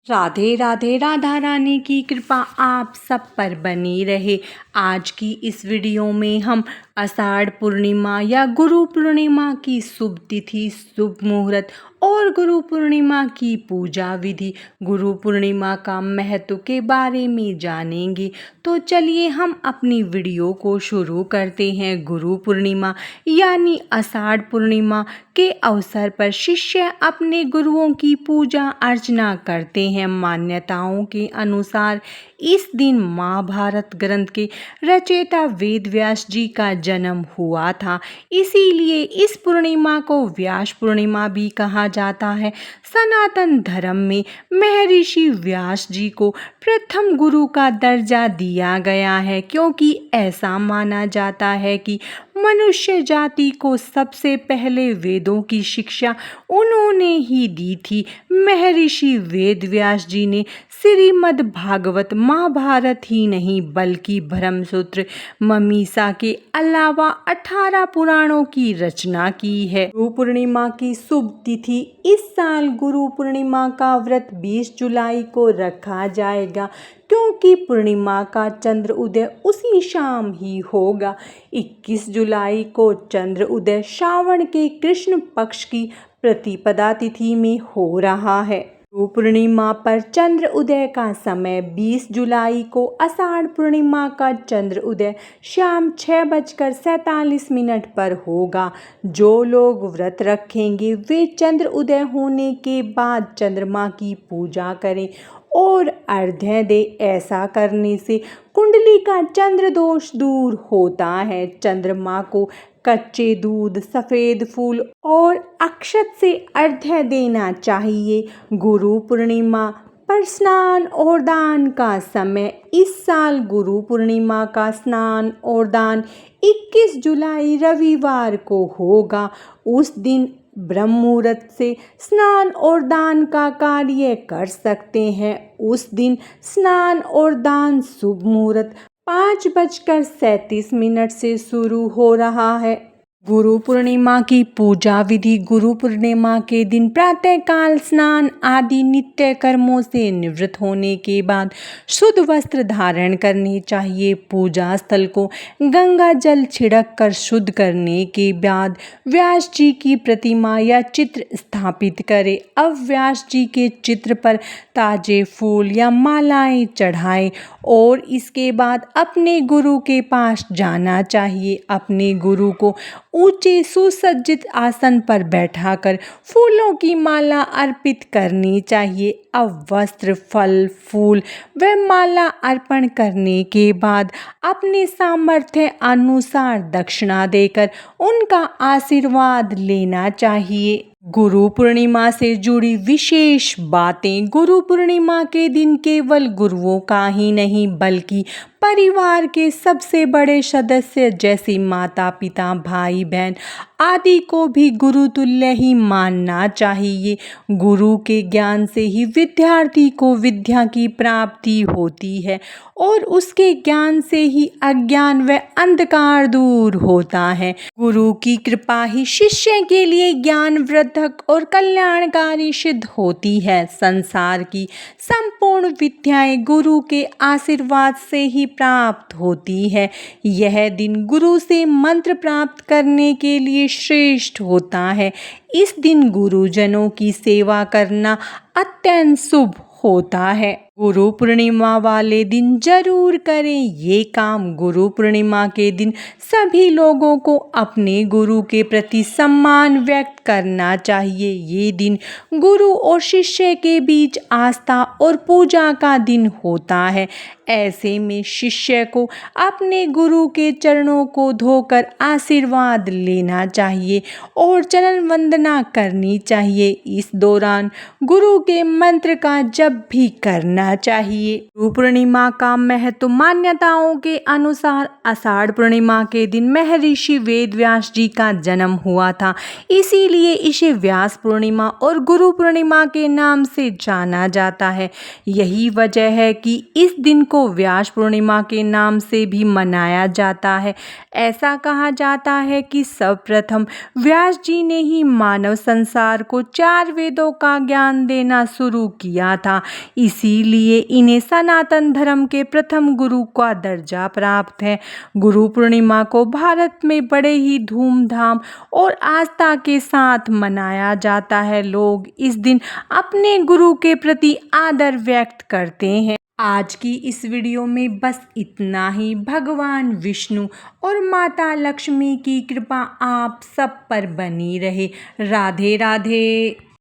राधे राधे। राधा रानी की कृपा आप सब पर बनी रहे। आज की इस वीडियो में हम आषाढ़ पूर्णिमा या गुरु पूर्णिमा की शुभ तिथि, शुभ मुहूर्त और गुरु पूर्णिमा की पूजा विधि, गुरु पूर्णिमा का महत्व के बारे में जानेंगे। तो चलिए हम अपनी वीडियो को शुरू करते हैं। गुरु पूर्णिमा यानी आषाढ़ पूर्णिमा के अवसर पर शिष्य अपने गुरुओं की पूजा अर्चना करते हैं। मान्यताओं के अनुसार इस दिन महाभारत ग्रंथ के रचयिता वेद व्यास जी का जन्म हुआ था, इसीलिए इस पूर्णिमा को व्यास पूर्णिमा भी कहा जाता है। सनातन धर्म में महर्षि व्यास जी को प्रथम गुरु का दर्जा दिया गया है, क्योंकि ऐसा माना जाता है कि मनुष्य जाति को सबसे पहले वेदों की शिक्षा उन्होंने ही दी थी। महर्षि वेद व्यास जी ने श्रीमद् भागवत महाभारत ही नहीं बल्कि ब्रह्मसूत्र, ममीसा के अलावा 18 पुराणों की रचना की है। गुरु पूर्णिमा की शुभ तिथि। इस साल गुरु पूर्णिमा का व्रत 20 जुलाई को रखा जाएगा, क्योंकि पूर्णिमा का चंद्र उदय उसी शाम ही होगा। 21 जुलाई को चंद्र उदय श्रावण के कृष्ण पक्ष की प्रतिपदा तिथि में हो रहा है। गुरु पूर्णिमा पर चंद्र उदय का समय 20 जुलाई को, आषाढ़ पूर्णिमा का चंद्र उदय शाम 6:47 पर होगा। जो लोग व्रत रखेंगे वे चंद्र उदय होने के बाद चंद्रमा की पूजा करें और अर्घ्य दे। ऐसा करने से कुंडली का चंद्र दोष दूर होता है। चंद्रमा को कच्चे दूध, सफ़ेद फूल और अक्षत से अर्घ्य देना चाहिए। गुरु पूर्णिमा पर स्नान और दान का समय। इस साल गुरु पूर्णिमा का स्नान और दान 21 जुलाई रविवार को होगा। उस दिन ब्रह्म मुहूर्त से स्नान और दान का कार्य कर सकते हैं। उस दिन स्नान और दान शुभ मुहूर्त 5:37 से शुरू हो रहा है। गुरु पूर्णिमा की पूजा विधि। गुरु पूर्णिमा के दिन प्रातःकाल स्नान आदि नित्य कर्मों से निवृत्त होने के बाद शुद्ध वस्त्र धारण करने चाहिए। पूजा स्थल को गंगा जल छिड़क कर शुद्ध करने के बाद व्यास जी की प्रतिमा या चित्र स्थापित करें। अब व्यास जी के चित्र पर ताजे फूल या मालाएं चढ़ाएं और इसके बाद अपने गुरु के पास जाना चाहिए। अपने गुरु को ऊंचे सुसज्जित आसन पर बैठाकर फूलों की माला अर्पित करनी चाहिए। अब वस्त्र, फल, फूल व माला अर्पण करने के बाद अपने सामर्थ्य अनुसार दक्षिणा देकर उनका आशीर्वाद लेना चाहिए। गुरु पूर्णिमा से जुड़ी विशेष बातें। गुरु पूर्णिमा के दिन केवल गुरुओं का ही नहीं बल्कि परिवार के सबसे बड़े सदस्य जैसे माता पिता, भाई बहन आदि को भी गुरुतुल्य ही मानना चाहिए। गुरु के ज्ञान से ही विद्यार्थी को विद्या की प्राप्ति होती है और उसके ज्ञान से ही अज्ञान व अंधकार दूर होता है। गुरु की कृपा ही शिष्य के लिए ज्ञानवर्धक और कल्याणकारी सिद्ध होती है। संसार की संपूर्ण विद्याएं गुरु के आशीर्वाद से ही प्राप्त होती है। यह दिन गुरु से मंत्र प्राप्त करने के लिए श्रेष्ठ होता है। इस दिन गुरुजनों की सेवा करना अत्यंत शुभ होता है। गुरु पूर्णिमा वाले दिन जरूर करें ये काम। गुरु पूर्णिमा के दिन सभी लोगों को अपने गुरु के प्रति सम्मान व्यक्त करना चाहिए। ये दिन गुरु और शिष्य के बीच आस्था और पूजा का दिन होता है। ऐसे में शिष्य को अपने गुरु के चरणों को धोकर आशीर्वाद लेना चाहिए और चरण वंदना करनी चाहिए। इस दौरान गुरु के मंत्र का जप भी करना करना चाहिए। गुरु पूर्णिमा का महत्व मान्यताओं के अनुसार आषाढ़ पूर्णिमा के दिन महर्षि वेदव्यास जी का जन्म हुआ था, इसीलिए इसे व्यास पूर्णिमा और गुरु पूर्णिमा के नाम से जाना जाता है। यही वजह है कि इस दिन को व्यास पूर्णिमा के नाम से भी मनाया जाता है। ऐसा कहा जाता है कि सर्वप्रथम व्यास जी ने ही मानव संसार को 4 वेदों का ज्ञान देना शुरू किया था, इसीलिए इन्हें सनातन धर्म के प्रथम गुरु का दर्जा प्राप्त है। गुरु पूर्णिमा को भारत में बड़े ही धूमधाम और आस्था के साथ मनाया जाता है। लोग इस दिन अपने गुरु के प्रति आदर व्यक्त करते हैं। आज की इस वीडियो में बस इतना ही। भगवान विष्णु और माता लक्ष्मी की कृपा आप सब पर बनी रहे। राधे राधे।